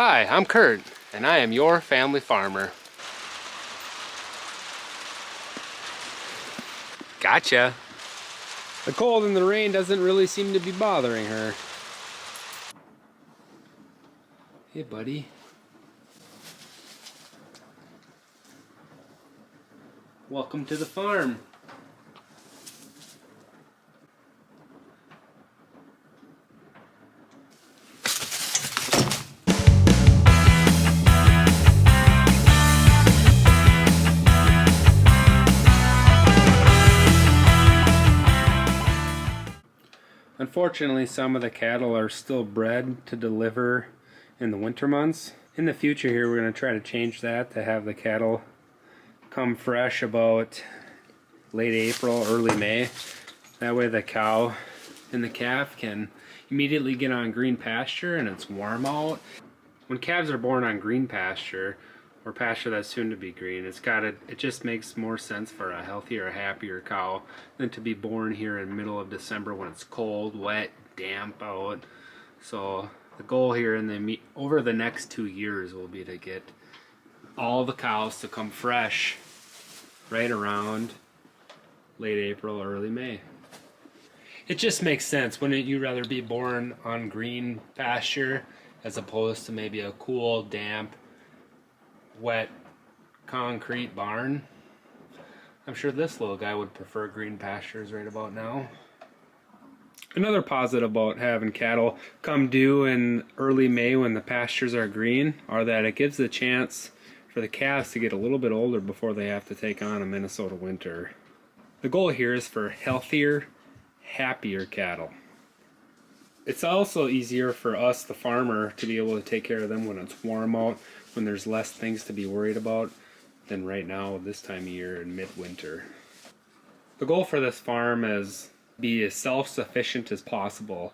Hi, I'm Kurt, and I am your family farmer. Gotcha. The cold and the rain doesn't really seem to be bothering her. Hey, buddy. Welcome to the farm. Unfortunately, some of the cattle are still bred to deliver in the winter months. In the future here, we're going to try to change that to have the cattle come fresh about late April, early May. That way the cow and the calf can immediately get on green pasture and it's warm out. When calves are born on green pasture, or pasture that's soon to be green, it just makes more sense for a healthier, happier cow than to be born here in the middle of December when it's cold, wet, damp out. So the goal here over the next 2 years will be to get all the cows to come fresh right around late April, early May. It just makes sense. Wouldn't you rather be born on green pasture as opposed to maybe a cool, damp, wet concrete barn? I'm sure this little guy would prefer green pastures right about now. Another positive about having cattle come due in early May when the pastures are green are that it gives the chance for the calves to get a little bit older before they have to take on a Minnesota winter. The goal here is for healthier, happier cattle. It's also easier for us, the farmer, to be able to take care of them when it's warm out, when there's less things to be worried about than right now this time of year in midwinter. The goal for this farm is be as self-sufficient as possible.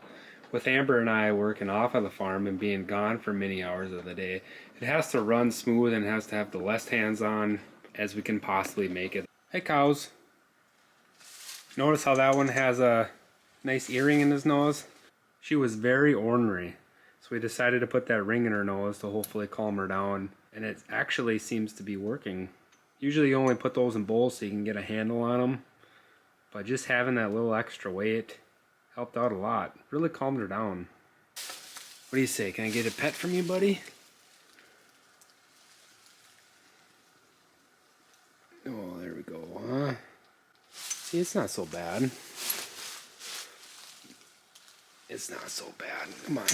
With Amber and I working off of the farm and being gone for many hours of the day, it has to run smooth and has to have the less hands-on as we can possibly make it. Hey cows! Notice how that one has a nice earring in his nose? She was very ornery, so we decided to put that ring in her nose to hopefully calm her down, and it actually seems to be working. Usually you only put those in bowls so you can get a handle on them, but just having that little extra weight helped out a lot. Really calmed her down. What do you say? Can I get a pet from you, buddy? Oh, there we go, huh? See, it's not so bad. It's not so bad. Come on.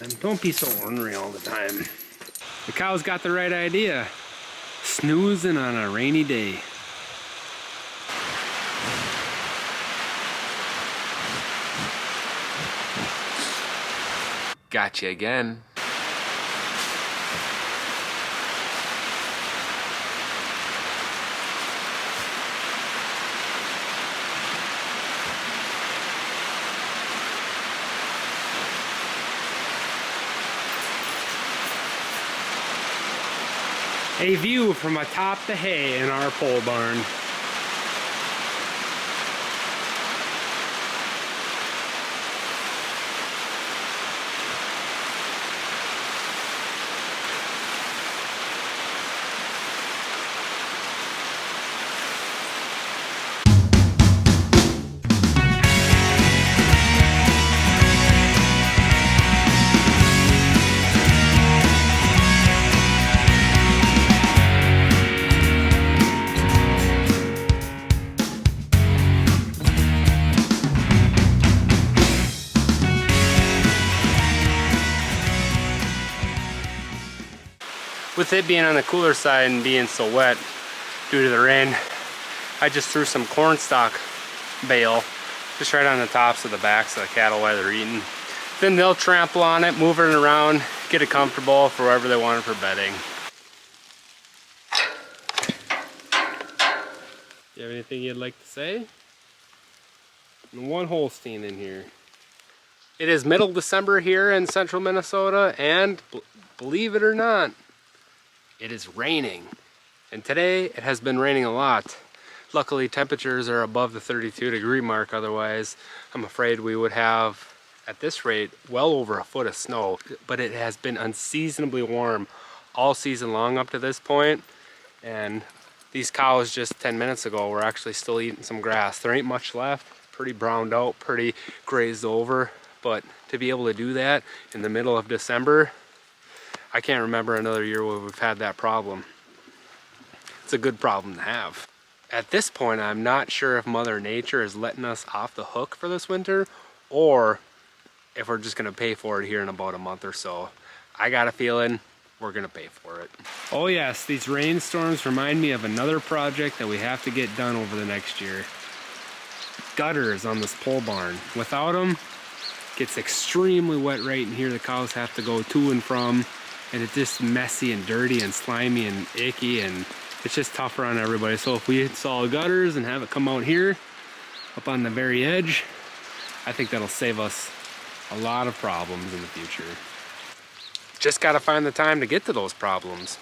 And don't be so ornery all the time. The cow's got the right idea. Snoozing on a rainy day. Gotcha again. A view from atop the hay in our pole barn. With it being on the cooler side and being so wet due to the rain, I just threw some corn stalk bale just right on the tops of the backs of the cattle while they're eating. Then they'll trample on it, move it around, get it comfortable for wherever they want it for bedding. You have anything you'd like to say? And one Holstein in here. It is middle December here in central Minnesota, and believe it or not, it is raining. And today it has been raining a lot. Luckily temperatures are above the 32-degree mark, otherwise I'm afraid we would have at this rate well over a foot of snow, but it has been unseasonably warm all season long up to this point. And these cows just 10 minutes ago were actually still eating some grass. There ain't much left, pretty browned out, pretty grazed over, but to be able to do that in the middle of December, I can't remember another year where we've had that problem. It's a good problem to have. At this point, I'm not sure if Mother Nature is letting us off the hook for this winter, or if we're just gonna pay for it here in about a month or so. I got a feeling we're gonna pay for it. Oh yes, these rainstorms remind me of another project that we have to get done over the next year. Gutters on this pole barn. Without them, it gets extremely wet right in here. The cows have to go to and from, and it's just messy and dirty and slimy and icky, and it's just tougher on everybody. So if we install gutters and have it come out here, up on the very edge, I think that'll save us a lot of problems in the future. Just gotta find the time to get to those problems.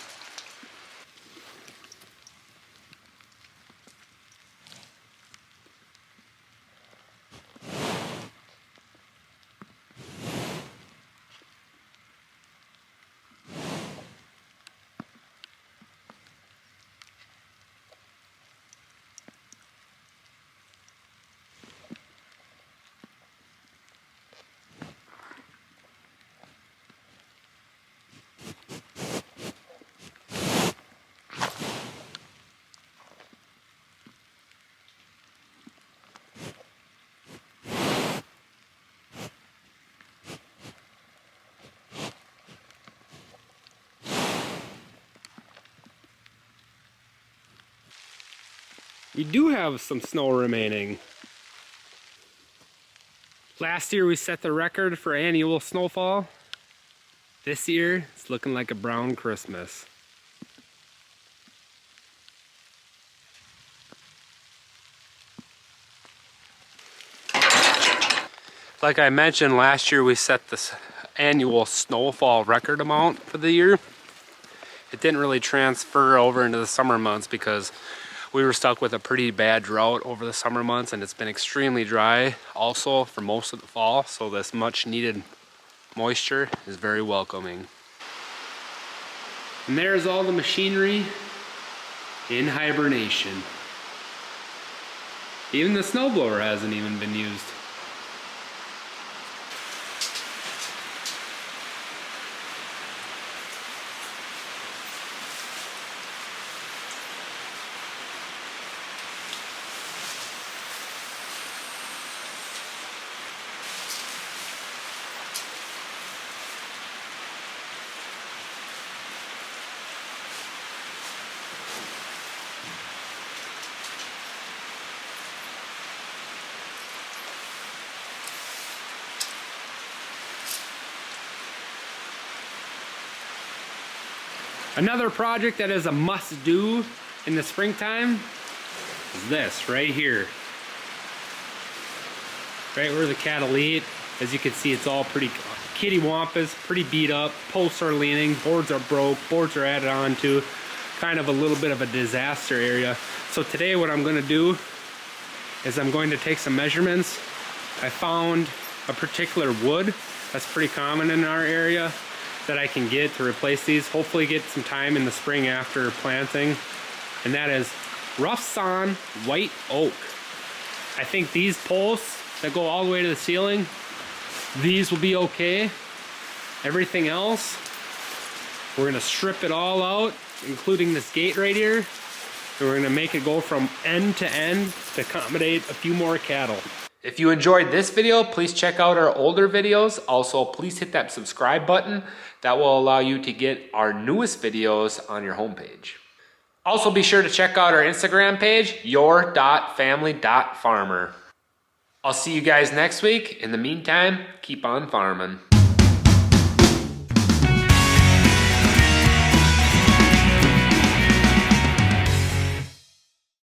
We do have some snow remaining. Last year we set the record for annual snowfall. This year it's looking like a brown Christmas. Like I mentioned, last year we set this annual snowfall record amount for the year. It didn't really transfer over into the summer months because we were stuck with a pretty bad drought over the summer months, and it's been extremely dry also for most of the fall, so this much needed moisture is very welcoming. And there's all the machinery in hibernation. Even the snowblower hasn't even been used. Another project that is a must-do in the springtime is this right here. Right where the cattle eat. As you can see, it's all pretty kittywampus, pretty beat up. Posts are leaning, boards are broke, boards are added on to. Kind of a little bit of a disaster area. So today what I'm gonna do is I'm going to take some measurements. I found a particular wood that's pretty common in our area that I can get to replace these. Hopefully get some time in the spring after planting. And that is rough sawn white oak. I think these posts that go all the way to the ceiling, these will be okay. Everything else, we're gonna strip it all out, including this gate right here. And we're gonna make it go from end to end to accommodate a few more cattle. If you enjoyed this video, please check out our older videos. Also, please hit that subscribe button. That will allow you to get our newest videos on your homepage. Also, be sure to check out our Instagram page, your.family.farmer. I'll see you guys next week. In the meantime, keep on farming.